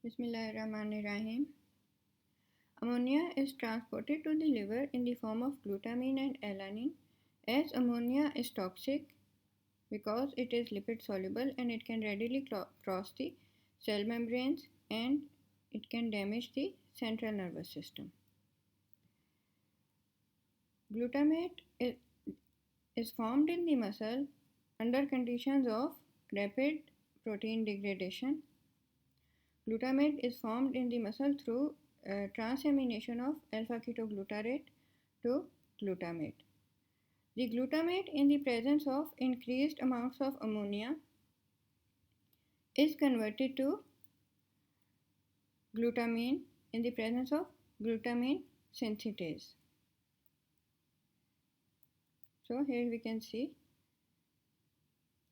Bismillahirrahmanirrahim. Ammonia is transported to the liver in the form of glutamine and alanine. As ammonia is toxic because it is lipid soluble and it can readily cross the cell membranes and it can damage the central nervous system. Glutamate is formed in the muscle under conditions of rapid protein degradation. Glutamate is formed in the muscle through transamination of alpha-ketoglutarate to glutamate. The glutamate, in the presence of increased amounts of ammonia, is converted to glutamine in the presence of glutamine synthetase. So here we can see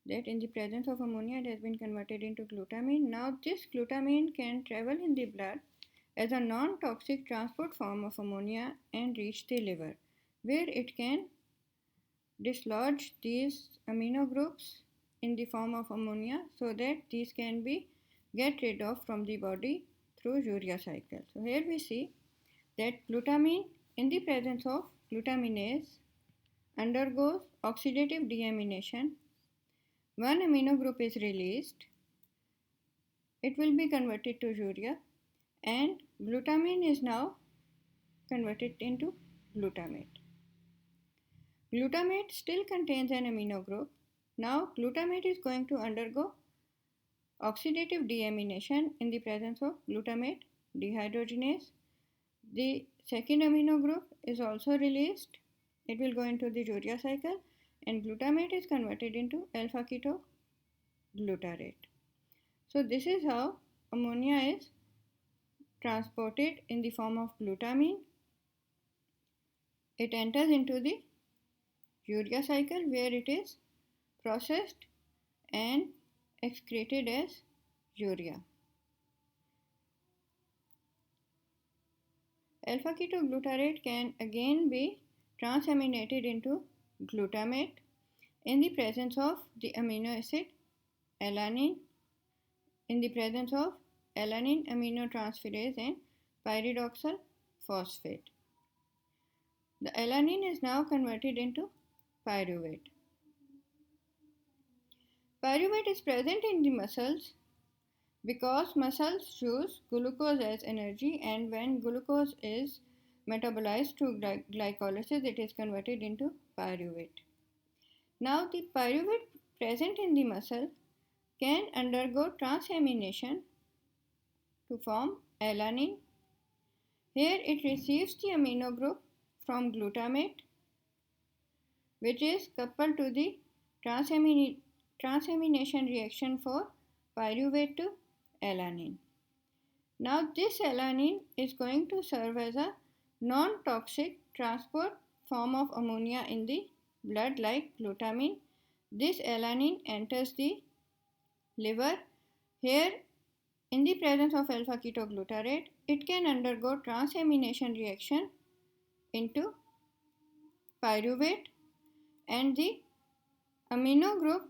that in the presence of ammonia it has been converted into glutamine. Now this glutamine can travel in the blood as a non-toxic transport form of ammonia and reach the liver, where it can dislodge these amino groups in the form of ammonia so that these can be get rid of from the body through urea cycle. So here we see that glutamine in the presence of glutaminase undergoes oxidative deamination. One amino group is released, it will be converted to urea and glutamine is now converted into glutamate. Glutamate still contains an amino group. Now glutamate is going to undergo oxidative deamination in the presence of glutamate dehydrogenase. The second amino group is also released. It will go into the urea cycle and glutamate is converted into alpha-ketoglutarate. So this is how ammonia is transported in the form of glutamine. It enters into the urea cycle where it is processed and excreted as urea. Alpha-ketoglutarate can again be transaminated into glutamate in the presence of the amino acid alanine, in the presence of alanine aminotransferase and pyridoxal phosphate. The alanine is now converted into pyruvate. Pyruvate is present in the muscles because muscles use glucose as energy, and when glucose is metabolized through glycolysis, it is converted into pyruvate. Now the pyruvate present in the muscle can undergo transamination to form alanine. Here it receives the amino group from glutamate, which is coupled to the transamination reaction for pyruvate to alanine. Now this alanine is going to serve as a non-toxic transport form of ammonia in the blood like glutamine. This alanine enters the liver. Here in the presence of alpha-ketoglutarate, it can undergo transamination reaction into pyruvate and the amino group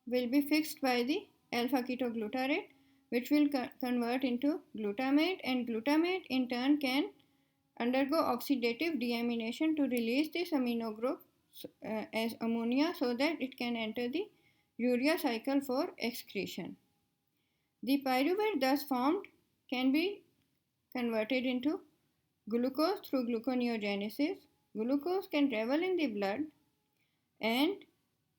will be fixed by the alpha-ketoglutarate, which will convert into glutamate, and glutamate in turn can undergo oxidative deamination to release this amino group as ammonia so that it can enter the urea cycle for excretion. The pyruvate thus formed can be converted into glucose through gluconeogenesis. Glucose can travel in the blood and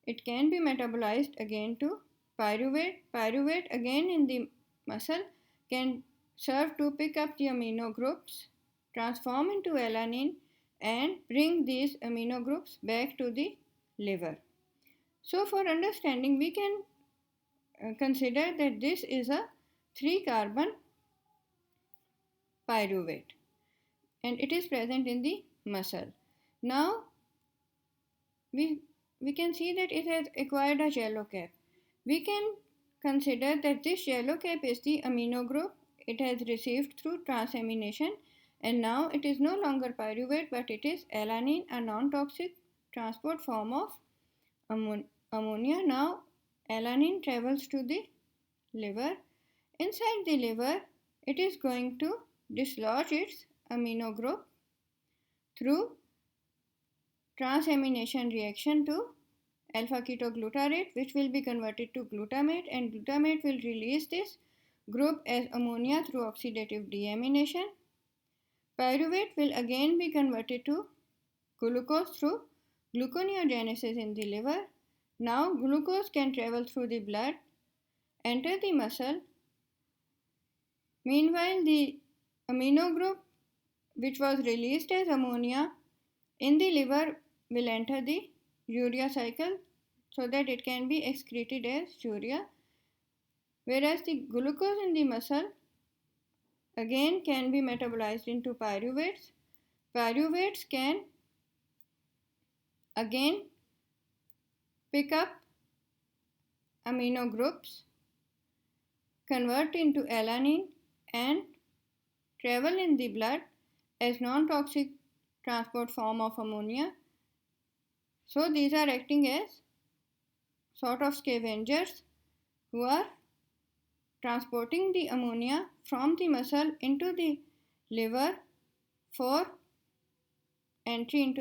it can be metabolized again to pyruvate. Pyruvate again in the muscle can serve to pick up the amino groups, transform into alanine and bring these amino groups back to the liver. So for understanding, we can consider that this is a 3-carbon pyruvate and it is present in the muscle. Now we can see that it has acquired a yellow cap. We can consider that this yellow cap is the amino group it has received through transamination, and now it is no longer pyruvate but it is alanine, a non-toxic transport form of ammonia. Now alanine travels to the liver. Inside the liver, it is going to dislodge its amino group through transamination reaction to alpha ketoglutarate, which will be converted to glutamate, and glutamate will release this group as ammonia through oxidative deamination. Pyruvate will again be converted to glucose through gluconeogenesis in the liver. Now glucose can travel through the blood, enter the muscle. Meanwhile, the amino group which was released as ammonia in the liver will enter the urea cycle so that it can be excreted as urea, whereas the glucose in the muscle again can be metabolized into pyruvates. Pyruvates can again pick up amino groups, convert into alanine, and travel in the blood as non-toxic transport form of ammonia. So these are acting as sort of scavengers who are transporting the ammonia from the muscle into the liver for entry into